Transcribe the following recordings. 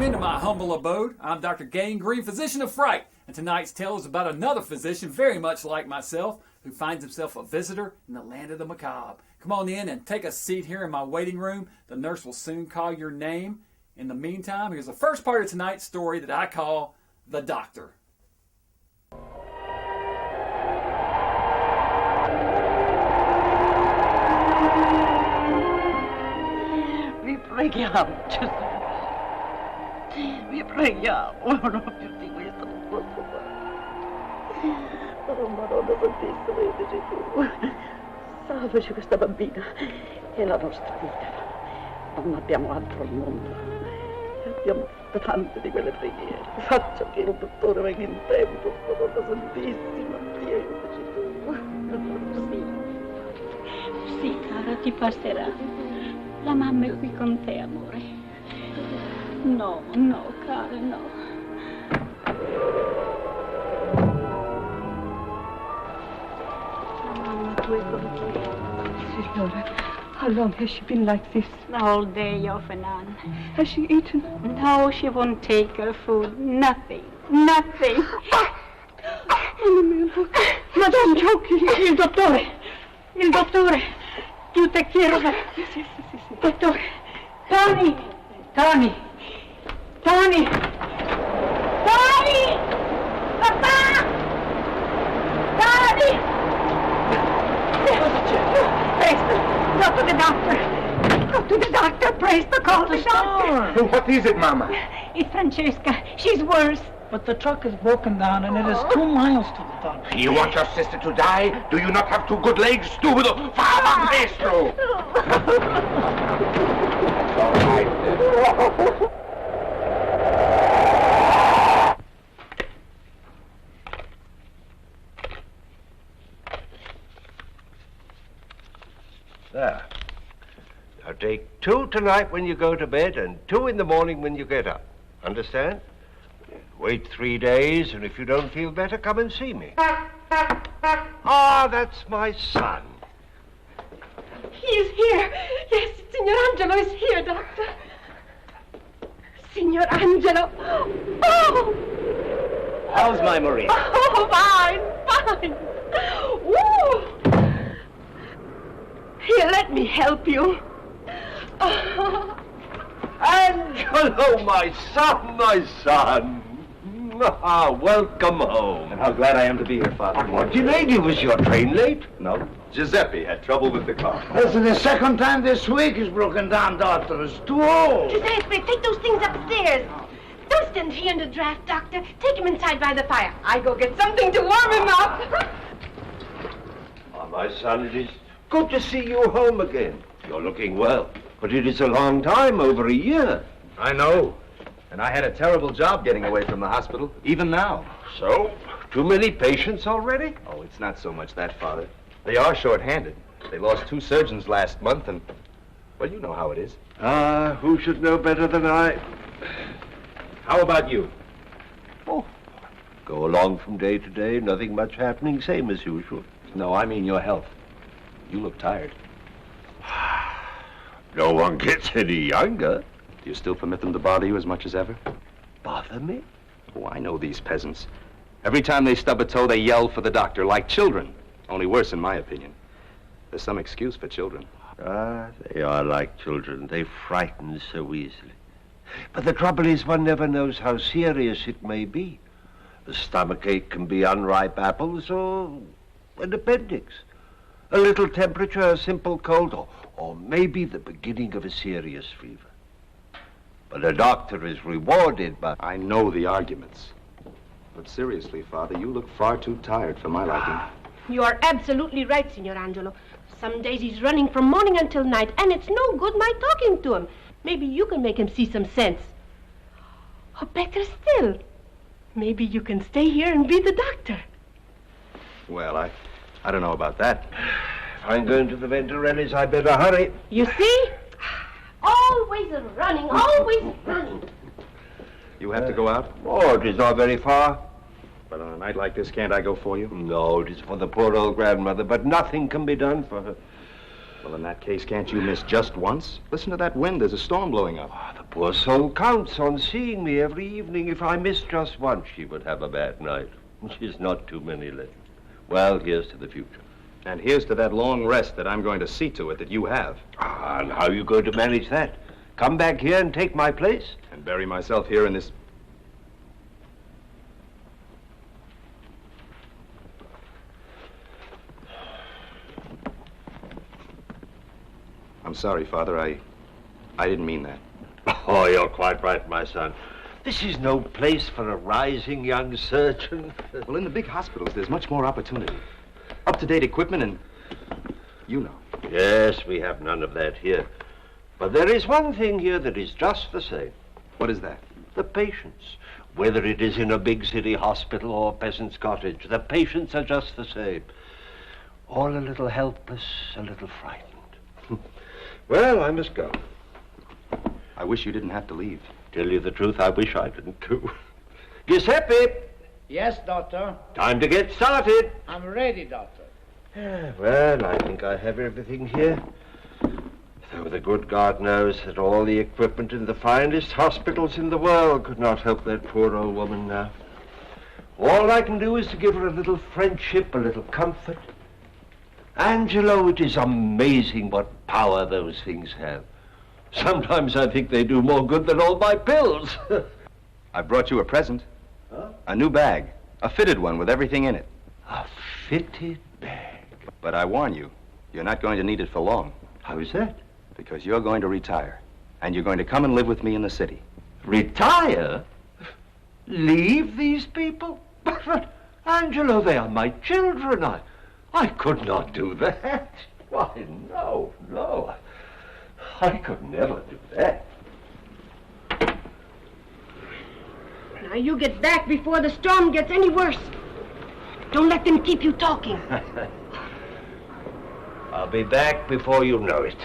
Welcome into my humble abode. I'm Dr. Gangrene, physician of fright, and tonight's tale is about another physician very much like myself who finds himself a visitor in the land of the macabre. Come on in and take a seat here in my waiting room. The nurse will soon call your name. In the meantime, here's the first part of tonight's story that I call The Doctor. Vi preghiamo, Gesù. Vi preghiamo, non più di questo non posso fare. Oh, Madonna Santissima, io Gesù. Salvaci questa bambina. È la nostra vita. Non abbiamo altro al mondo. E abbiamo tante di quelle preghiere. Faccia che il dottore venga in tempo, Madonna Santissima. Dio, Gesù. Sì. Sì, cara, ti passerà. La mamma è qui con te, amore. No, cara, no. La mamma tu è con te. Signora, how long has she been like this? All day off and on. Has she eaten? No, she won't take her food. Nothing. Madame Giochi, Il dottore. Io te quiero ver. Sì. Dottore. Tony! Papà! Tony! Presto! Go to the doctor! Presto, call the doctor! What is it, Mama? It's Francesca. She's worse. But the truck is broken down and it is 2 miles to the doctor. You want your sister to die? Do you not have 2 good legs? Stupido! Fama destro! All right. There. Now take 2 tonight when you go to bed and 2 in the morning when you get up. Understand? Wait 3 days, and if you don't feel better, come and see me. Ah, that's my son. He is here. Yes, Signor Angelo is here, Doctor. Signor Angelo. Oh! How's my Maria? Oh, fine. Woo! Here, let me help you. Oh. Angelo, my son. Ah, welcome home. And how glad I am to be here, Father. What delayed you? Was your train late? No, Giuseppe had trouble with the car. This is the second time this week he's broken down, Doctor. It's too old. Giuseppe, take those things upstairs. Don't stand here in the draft, Doctor. Take him inside by the fire. I go get something to warm him up. Ah, my son, it is good to see you home again. You're looking well, but it is a long time, over a year. I know. And I had a terrible job getting away from the hospital, even now. So, too many patients already? Oh, it's not so much that, Father. They are short-handed. They lost 2 surgeons last month, and, well, you know how it is. Ah, who should know better than I? How about you? Oh, go along from day to day, nothing much happening, same as usual. No, I mean your health. You look tired. No one gets any younger. Do you still permit them to bother you as much as ever? Bother me? Oh, I know these peasants. Every time they stub a toe, they yell for the doctor, like children. Only worse, in my opinion. There's some excuse for children. Ah, they are like children. They frighten so easily. But the trouble is, one never knows how serious it may be. A stomachache can be unripe apples or an appendix. A little temperature, a simple cold, or maybe the beginning of a serious fever. But a doctor is rewarded by... I know the arguments. But seriously, Father, you look far too tired for my liking. You are absolutely right, Signor Angelo. Some days he's running from morning until night, and it's no good my talking to him. Maybe you can make him see some sense. Or better still, maybe you can stay here and be the doctor. Well, I don't know about that. If I'm going to the Venturellis, I better hurry. You see? Always running, always running. You have to go out? Oh, it is not very far. But on a night like this, can't I go for you? No, it is for the poor old grandmother, but nothing can be done for her. Well, in that case, can't you miss just once? Listen to that wind. There's a storm blowing up. Ah, the poor soul counts on seeing me every evening. If I missed just once, she would have a bad night. She's not too many left. Well, here's to the future. And here's to that long rest that I'm going to see to it that you have. Ah, and how are you going to manage that? Come back here and take my place? And bury myself here in this... I'm sorry, Father. I didn't mean that. Oh, you're quite right, my son. This is no place for a rising young surgeon. Well, in the big hospitals, there's much more opportunity. Up-to-date equipment and... you know. Yes, we have none of that here. But there is one thing here that is just the same. What is that? The patients. Whether it is in a big city hospital or a peasant's cottage, the patients are just the same. All a little helpless, a little frightened. Well, I must go. I wish you didn't have to leave. Tell you the truth, I wish I didn't too. Giuseppe! Yes, Doctor. Time to get started. I'm ready, Doctor. Well, I think I have everything here. Though the good God knows that all the equipment in the finest hospitals in the world could not help that poor old woman now. All I can do is to give her a little friendship, a little comfort. Angelo, it is amazing what power those things have. Sometimes I think they do more good than all my pills. I brought you a present. Huh? A new bag. A fitted one with everything in it. A fitted bag. But I warn you, you're not going to need it for long. How is that? Because you're going to retire. And you're going to come and live with me in the city. Retire? Leave these people? But, Angelo, they are my children. I could not do that. Why, no. I could never do that. Now you get back before the storm gets any worse. Don't let them keep you talking. I'll be back before you know it.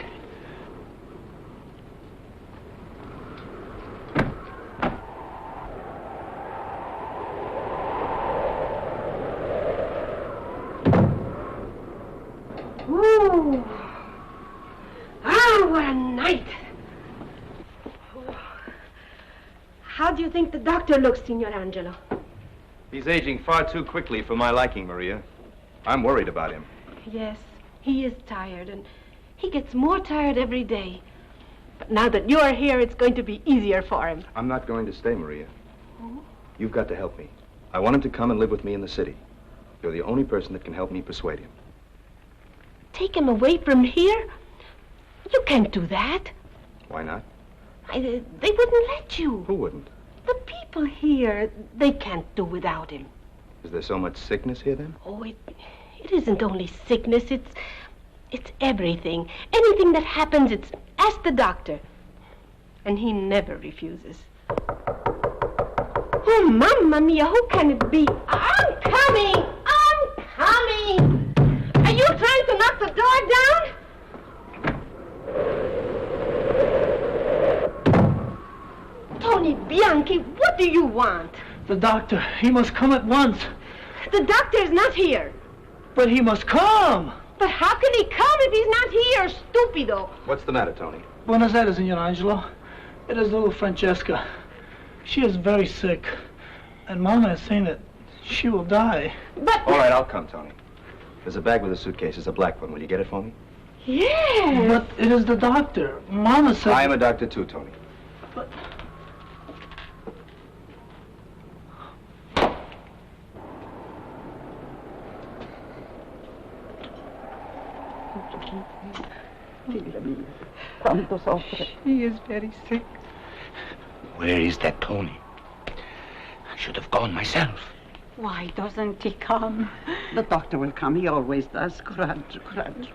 Ooh. Ah, what a night. How do you think the doctor looks, Signor Angelo? He's aging far too quickly for my liking, Maria. I'm worried about him. Yes, he is tired, and he gets more tired every day. But now that you're here, it's going to be easier for him. I'm not going to stay, Maria. You've got to help me. I want him to come and live with me in the city. You're the only person that can help me persuade him. Take him away from here? You can't do that. Why not? They wouldn't let you. Who wouldn't? The people here, they can't do without him. Is there so much sickness here, then? Oh, it isn't only sickness, it's everything. Anything that happens, it's ask the doctor. And he never refuses. Oh, Mamma Mia, who can it be? I'm coming! Are you trying to knock the door down? Tony Bianchi, what do you want? The doctor, he must come at once. The doctor's not here. But he must come. But how can he come if he's not here, stupido? What's the matter, Tony? Buenos Aires, Signor Angelo. It is little Francesca. She is very sick. And Mama is saying that she will die. But... All right, I'll come, Tony. There's a bag with a suitcase. It's a black one. Will you get it for me? Yes. But it is the doctor. Mama said... I am a doctor, too, Tony. But... Quanto soffre. He is very sick. Where is that Tony? I should have gone myself. Why doesn't he come? The doctor will come. He always does. Coraggio, coraggio.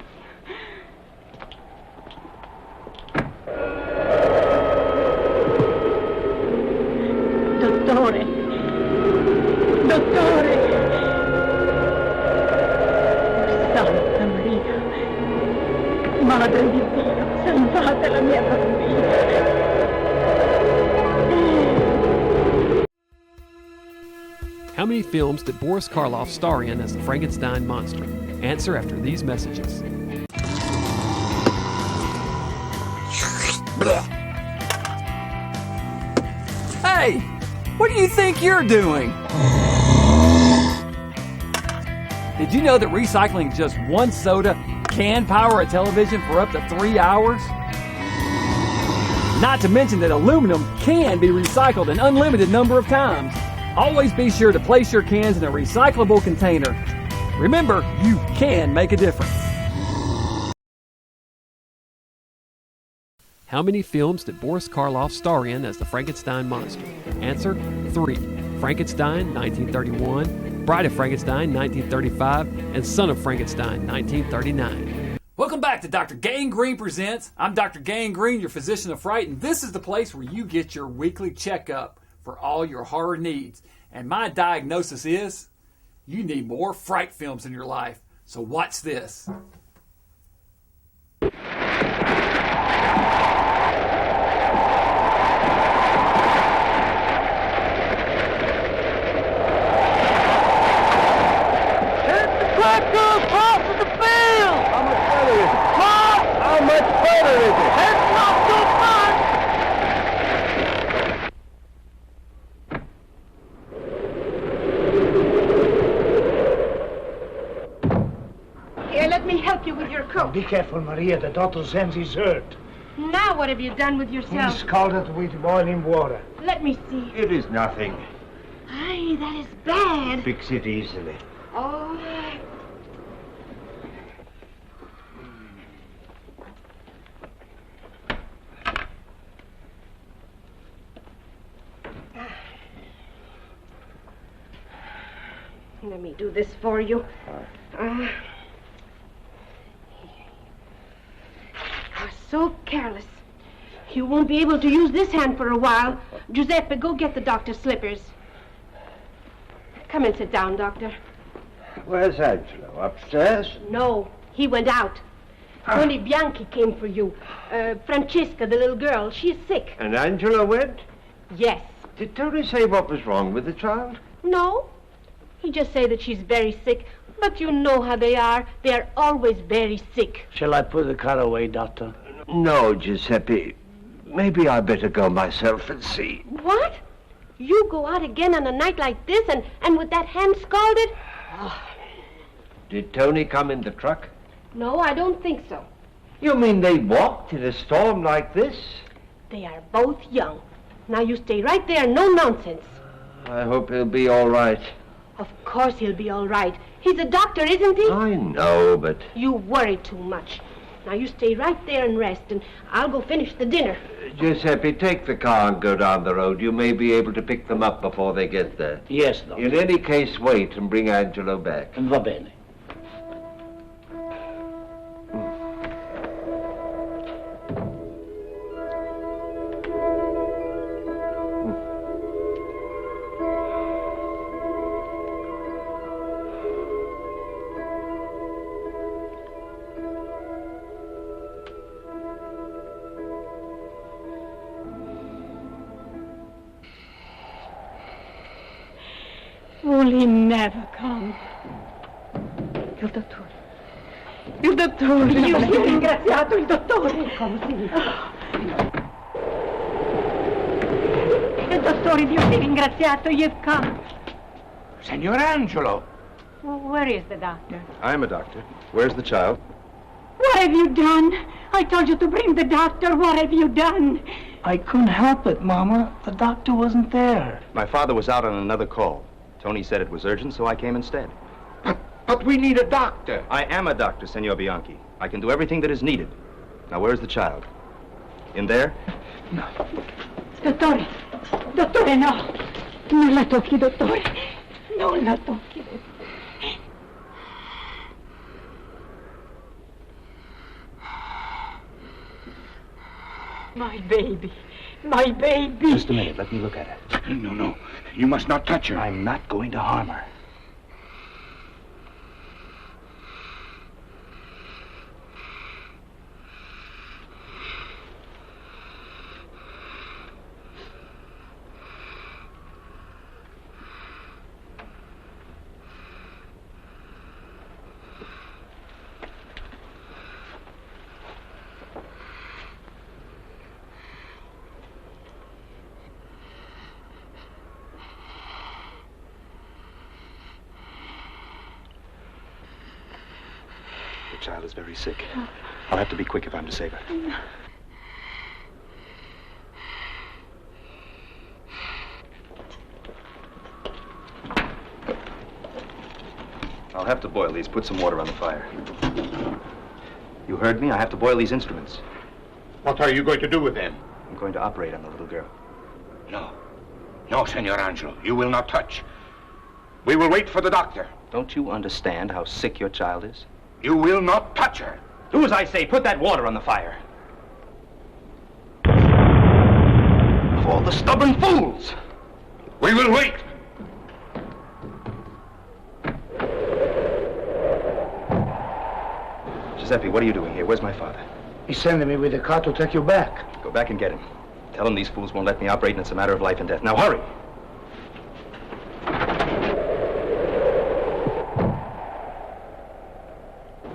Dottore! Dottore! Santa Maria! Madre di Dio, salvate la mia bambina! How many films did Boris Karloff star in as the Frankenstein monster? Answer after these messages. What do you think you're doing? Did you know that recycling just one soda can power a television for up to 3 hours? Not to mention that aluminum can be recycled an unlimited number of times. Always be sure to place your cans in a recyclable container. Remember, you can make a difference. How many films did Boris Karloff star in as the Frankenstein monster? Answer: 3. Frankenstein, 1931, Bride of Frankenstein, 1935, and Son of Frankenstein, 1939. Welcome back to Dr. Gangrene Presents. I'm Dr. Gangrene, your physician of fright, and this is the place where you get your weekly checkup for all your horror needs. And my diagnosis is, you need more fright films in your life. So watch this. Here, let me help you with your coat. Be careful, Maria. The doctor says he's hurt. Now what have you done with He yourself? scalded with boiling water. Let me see. It is nothing. Aye, that is bad. Fix it easily. Oh. Let me do this for you. You're so careless. You won't be able to use this hand for a while. Giuseppe, go get the doctor's slippers. Come and sit down, Doctor. Where's Angelo? Upstairs? No, he went out. Tony Bianchi came for you. Francesca, the little girl, she is sick. And Angelo went? Yes. Did Tony say what was wrong with the child? No. He just say that she's very sick. But you know how they are. They are always very sick. Shall I put the car away, Doctor? No, Giuseppe. Maybe I better go myself and see. What? You go out again on a night like this and with that hand scalded? Did Tony come in the truck? No, I don't think so. You mean they walked in a storm like this? They are both young. Now you stay right there, no nonsense. I hope he'll be all right. Of course he'll be all right. He's a doctor, isn't he? I know, but... You worry too much. Now you stay right there and rest, and I'll go finish the dinner. Giuseppe, take the car and go down the road. You may be able to pick them up before they get there. Yes, Doctor. In any case, wait and bring Angelo back. Va bene. Will he never come? Il dottore. Il dottore. Io sia ringraziato il dottore. Così. Il dottore, Dio sia ringraziato, you've come. Signor Angelo. Where is the doctor? I'm a doctor. Where's the child? What have you done? I told you to bring the doctor. What have you done? I couldn't help it, Mama. The doctor wasn't there. My father was out on another call. Tony said it was urgent, so I came instead. But we need a doctor. I am a doctor, Senor Bianchi. I can do everything that is needed. Now, where's the child? In there? No. Dottore, dottore, no. Non la tocchi, dottore. Non la tocchi, dottore. My baby. My baby. Just a minute. Let me look at her. No. You must not touch her. I'm not going to harm her. child is very sick. I'll have to be quick if I'm to save her. I'll have to boil these. Put some water on the fire. You heard me? I have to boil these instruments. What are you going to do with them? I'm going to operate on the little girl. No. No, Senor Angelo. You will not touch. We will wait for the doctor. Don't you understand how sick your child is? You will not touch her. Do as I say. Put that water on the fire. Of all the stubborn fools! We will wait. Giuseppe, what are you doing here? Where's my father? He's sending me with a car to take you back. Go back and get him. Tell him these fools won't let me operate and it's a matter of life and death. Now hurry!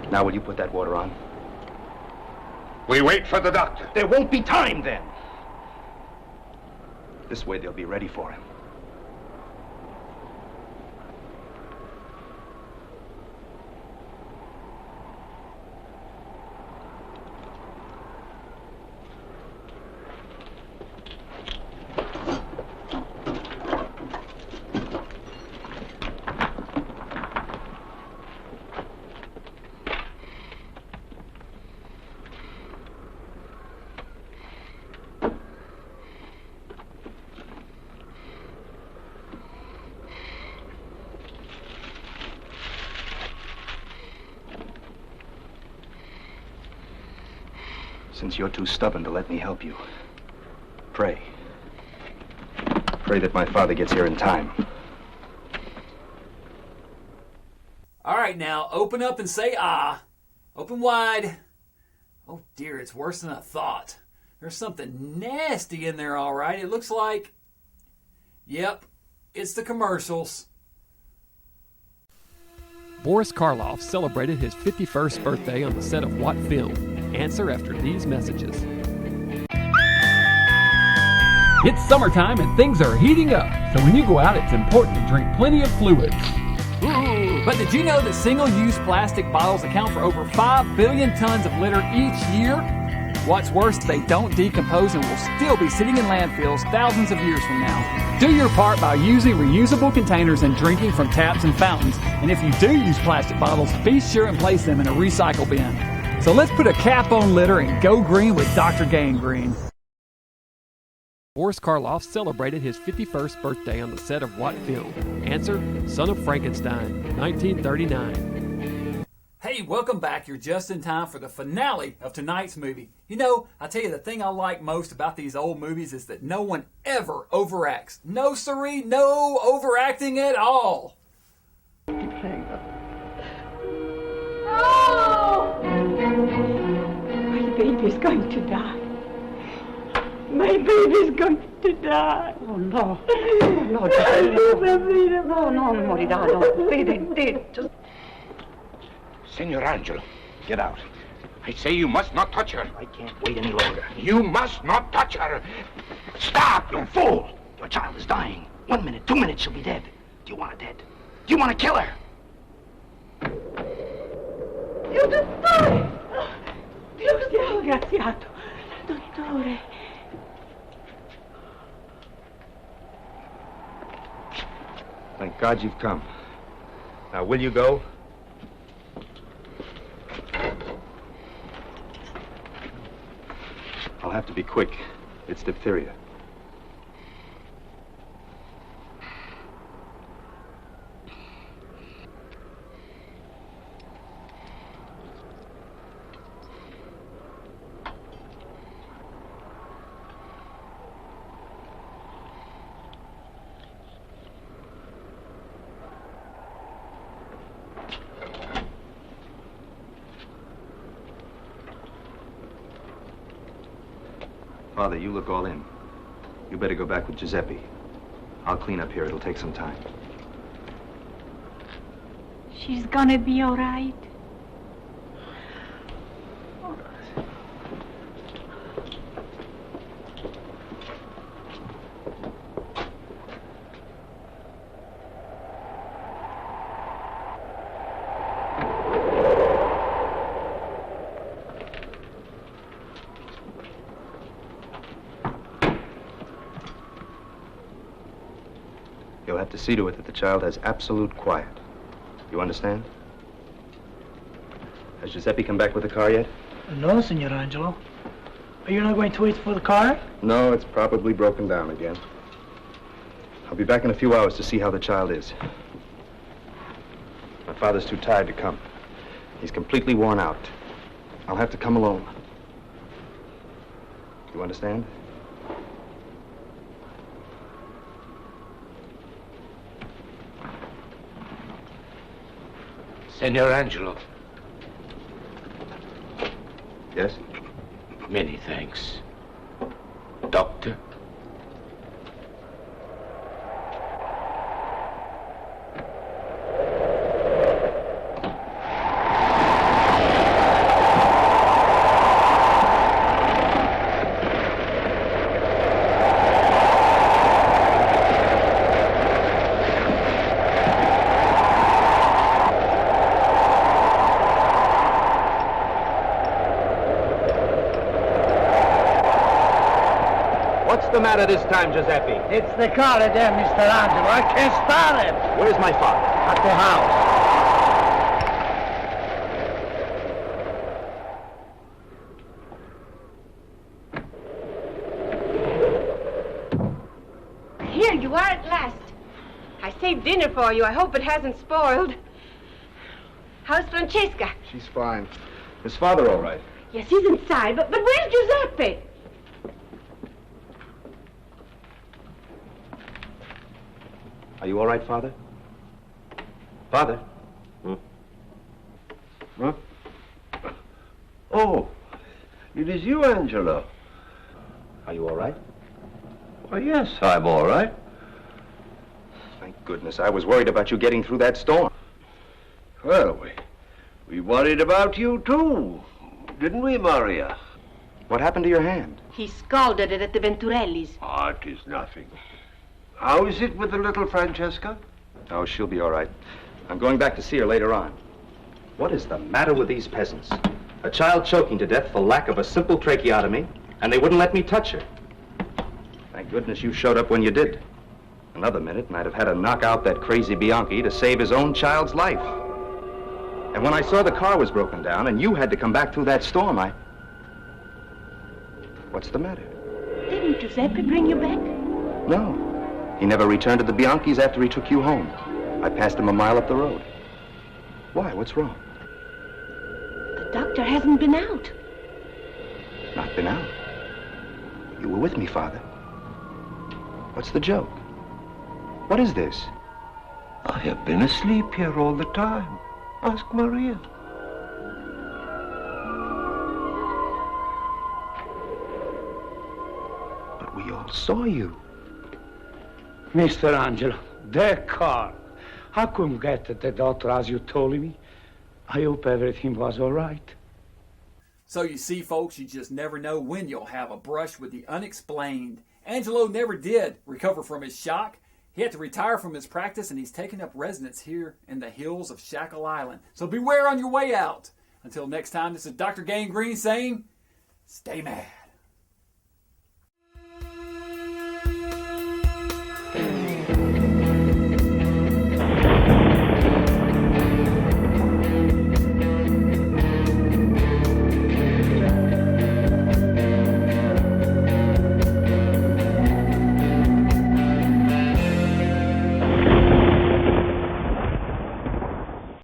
Now will you put that water on? We wait for the doctor. There won't be time then! This way they'll be ready for him. Since you're too stubborn to let me help you, pray. Pray that my father gets here in time. All right, now, open up and say ah. Open wide. Oh, dear, it's worse than I thought. There's something nasty in there, all right. It looks like... Yep, it's the commercials. Boris Karloff celebrated his 51st birthday on the set of what film? Answer after these messages. It's summertime and things are heating up, so when you go out, it's important to drink plenty of fluids. Ooh, but did you know that single-use plastic bottles account for over 5 billion tons of litter each year? What's worse, they don't decompose and will still be sitting in landfills thousands of years from now. Do your part by using reusable containers and drinking from taps and fountains. And if you do use plastic bottles, be sure and place them in a recycle bin. So let's put a cap on litter and go green with Dr. Gangrene. Boris Karloff celebrated his 51st birthday on the set of what film? Answer, Son of Frankenstein, 1939. Hey, welcome back. You're just in time for the finale of tonight's movie. You know, I tell you, the thing I like most about these old movies is that no one ever overacts. No siree, no overacting at all. My baby's going to die. My baby's going to die. Oh, no. No, no, no, morirà, no. Vede, just... Senor Angelo, Get out. I say you must not touch her. I can't wait any longer. You must not touch her. Stop, you fool. Your child is dying. 1 minute, 2 minutes, she'll be dead. Do you want her dead? Do you want to kill her? Dottore! Dio sia ringraziato. Dottore. Thank God you've come. Now, will you go? I'll have to be quick. It's diphtheria. Father, you look all in. You better go back with Giuseppe. I'll clean up here. It'll take some time. She's gonna be all right. have to see to it that the child has absolute quiet. You understand? Has Giuseppe come back with the car yet? No, Signor Angelo. Are you not going to wait for the car? No, it's probably broken down again. I'll be back in a few hours to see how the child is. My father's too tired to come. He's completely worn out. I'll have to come alone. You understand? Senor Angelo. Yes? Many thanks. Doctor? What's the matter this time, Giuseppe? It's the car again, Mr. Angelo. I can't start it. Where's my father? At the house. Here you are at last. I saved dinner for you. I hope it hasn't spoiled. How's Francesca? She's fine. Is father all right? Yes, he's inside, but where's Giuseppe? Are you all right, Father? Father? Huh? Oh, it is you, Angelo. Are you all right? Why, yes, I'm all right. Thank goodness. I was worried about you getting through that storm. Well, we worried about you, too. Didn't we, Maria? What happened to your hand? He scalded it at the Venturellis. Oh, it is nothing. How is it with the little Francesca? Oh, she'll be all right. I'm going back to see her later on. What is the matter with these peasants? A child choking to death for lack of a simple tracheotomy, and they wouldn't let me touch her. Thank goodness you showed up when you did. Another minute, and I'd have had to knock out that crazy Bianchi to save his own child's life. And when I saw the car was broken down and you had to come back through that storm, What's the matter? Didn't Giuseppe bring you back? No. He never returned to the Bianchis after he took you home. I passed him a mile up the road. Why? What's wrong? The doctor hasn't been out. Not been out? You were with me, Father. What's the joke? What is this? I have been asleep here all the time. Ask Maria. But we all saw you. Mr. Angelo, that car. I couldn't get to the doctor as you told me. I hope everything was all right. So you see, folks, you just never know when you'll have a brush with the unexplained. Angelo never did recover from his shock. He had to retire from his practice, and he's taken up residence here in the hills of Shackle Island. So beware on your way out. Until next time, this is Dr. Gangrene saying, stay mad.